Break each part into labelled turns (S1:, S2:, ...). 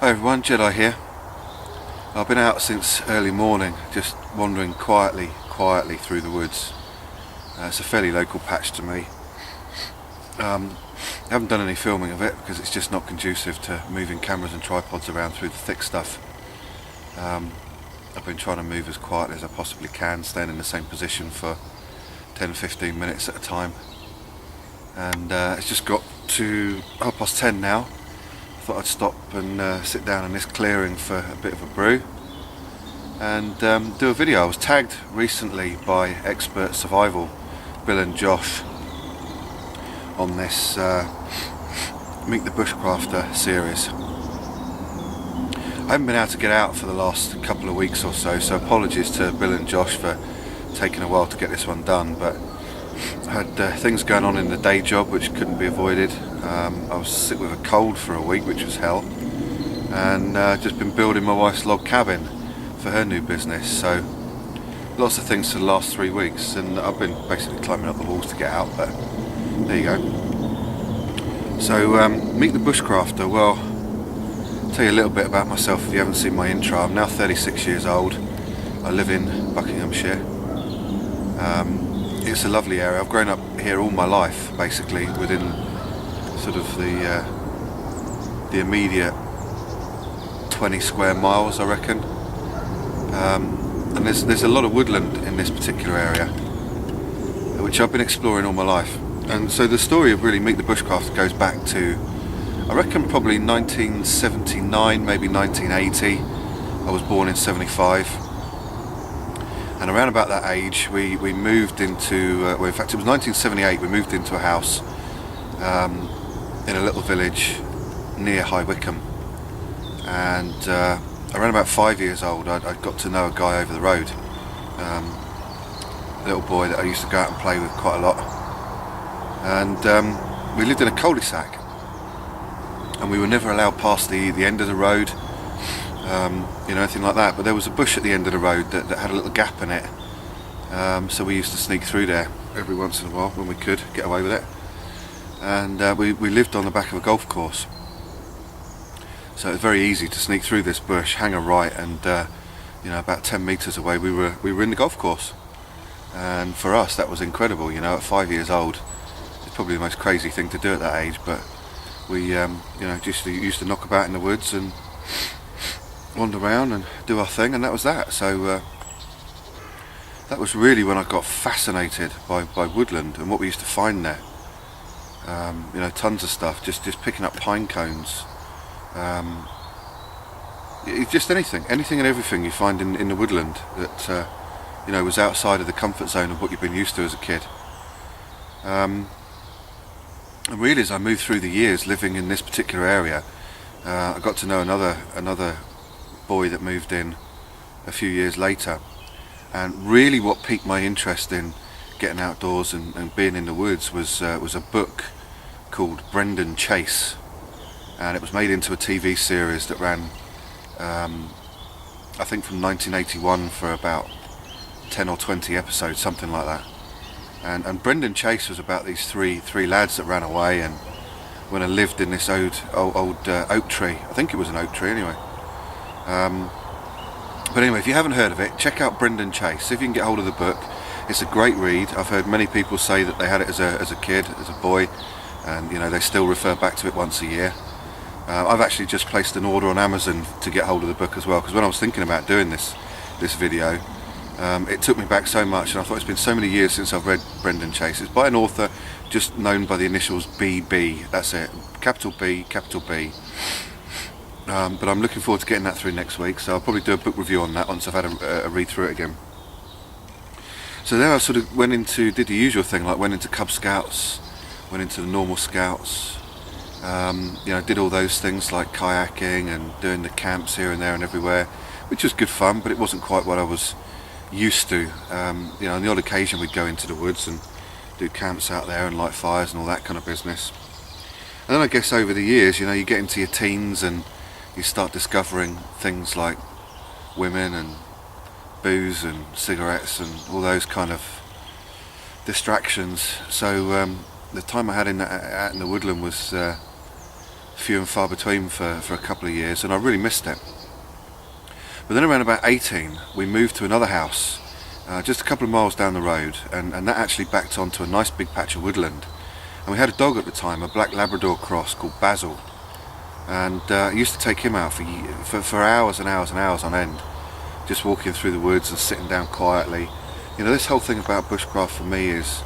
S1: Hi everyone, Jedi here. I've been out since early morning, just wandering quietly through the woods. It's a fairly local patch to me. I haven't done any filming of it because it's just not conducive to moving cameras and tripods around through the thick stuff. I've been trying to move as quietly as I possibly can, staying in the same position for 10-15 minutes at a time. And it's just got to 10:30 now. I thought I'd stop and sit down in this clearing for a bit of a brew and do a video. I was tagged recently by Expert Survival, Bill and Josh, on this Meet the Bushcrafter series. I haven't been able to get out for the last couple of weeks or so apologies to Bill and Josh for taking a while to get this one done, but I had things going on in the day job which couldn't be avoided. I was sick with a cold for a week, which was hell, and just been building my wife's log cabin for her new business, so lots of things for the last 3 weeks, and I've been basically climbing up the walls to get out, but there you go. So Meet the Bushcrafter. Well, I'll tell you a little bit about myself if you haven't seen my intro. I'm now 36 years old. I live in Buckinghamshire. It's a lovely area. I've grown up here all my life, basically, within sort of the immediate 20 square miles, I reckon. And there's a lot of woodland in this particular area, which I've been exploring all my life. And so the story of really Meet the Bushcrafter goes back to, I reckon, probably 1979, maybe 1980. I was born in 75. And around about that age, we moved into, well, in fact it was 1978, we moved into a house in a little village near High Wycombe. And around about 5 years old, I got to know a guy over the road, a little boy that I used to go out and play with quite a lot. And we lived in a cul-de-sac, and we were never allowed past the end of the road, anything like that, but there was a bush at the end of the road that had a little gap in it, so we used to sneak through there every once in a while when we could get away with it. And we lived on the back of a golf course, so it was very easy to sneak through this bush, hang a right, and about 10 metres away we were in the golf course. And for us that was incredible. At 5 years old, it's probably the most crazy thing to do at that age, but we just used to knock about in the woods and wander around and do our thing, and that was that. So that was really when I got fascinated by woodland and what we used to find there. Tons of stuff, just picking up pine cones, just anything and everything you find in the woodland that was outside of the comfort zone of what you've been used to as a kid. And really, as I moved through the years living in this particular area, I got to know another boy that moved in a few years later, and really what piqued my interest in getting outdoors and being in the woods was a book called Brendan Chase, and it was made into a TV series that ran I think from 1981 for about 10 or 20 episodes, something like that. And Brendan Chase was about these three lads that ran away and when I lived in this old oak tree. I think it was an oak tree anyway. But anyway, if you haven't heard of it, check out Brendan Chase. See if you can get hold of the book. It's a great read. I've heard many people say that they had it as a kid, as a boy, and they still refer back to it once a year. I've actually just placed an order on Amazon to get hold of the book as well, because when I was thinking about doing this video, it took me back so much, and I thought it's been so many years since I've read Brendan Chase. It's by an author just known by the initials BB. That's it, capital B, capital B. But I'm looking forward to getting that through next week, so I'll probably do a book review on that once I've had a read through it again. So then I sort of did the usual thing, like went into Cub Scouts, went into the normal Scouts, did all those things like kayaking and doing the camps here and there and everywhere, which was good fun, but it wasn't quite what I was used to. On the odd occasion we'd go into the woods and do camps out there and light fires and all that kind of business. And then I guess over the years, you get into your teens and you start discovering things like women and booze and cigarettes and all those kind of distractions. So the time I had out in the woodland was few and far between for a couple of years, and I really missed it. But then around about 18 we moved to another house just a couple of miles down the road, and that actually backed onto a nice big patch of woodland. And we had a dog at the time, a black Labrador cross called Basil, and I used to take him out for hours and hours and hours on end, just walking through the woods and sitting down quietly. You know, this whole thing about bushcraft for me is,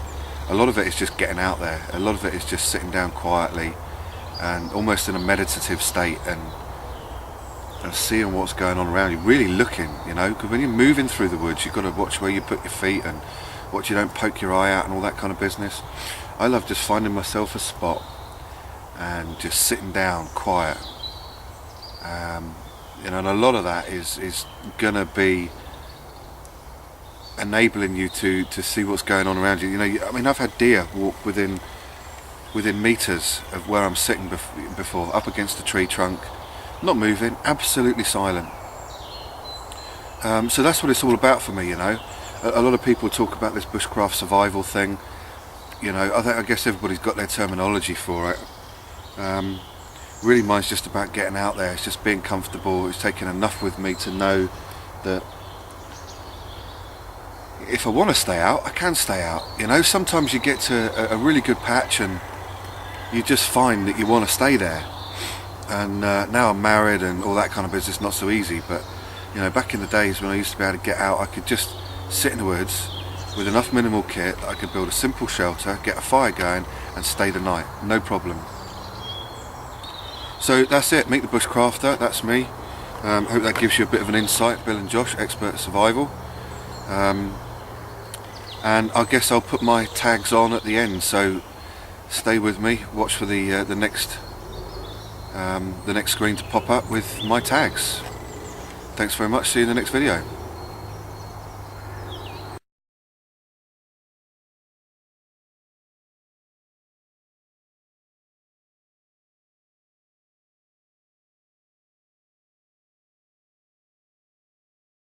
S1: a lot of it is just getting out there, a lot of it is just sitting down quietly and almost in a meditative state and seeing what's going on around you, really looking, you know, because when you're moving through the woods you've got to watch where you put your feet and watch you don't poke your eye out and all that kind of business. I love just finding myself a spot and just sitting down quiet, you know, and a lot of that is gonna be enabling you to see what's going on around you. You know, I mean, I've had deer walk within meters of where I'm sitting before, up against a tree trunk, not moving, absolutely silent. So that's what it's all about for me, you know. A lot of people talk about this bushcraft survival thing, you know. I guess everybody's got their terminology for it. Really mine's just about getting out there, it's just being comfortable, it's taking enough with me to know that if I want to stay out, I can stay out, you know. Sometimes you get to a really good patch and you just find that you want to stay there. And now I'm married and all that kind of business, not so easy, but you know, back in the days when I used to be able to get out, I could just sit in the woods with enough minimal kit that I could build a simple shelter, get a fire going and stay the night, no problem. So that's it, meet the Bushcrafter, that's me. Hope that gives you a bit of an insight. Bill and Josh, expert survival. And I guess I'll put my tags on at the end, so stay with me, watch for the next screen to pop up with my tags. Thanks very much, see you in the next video.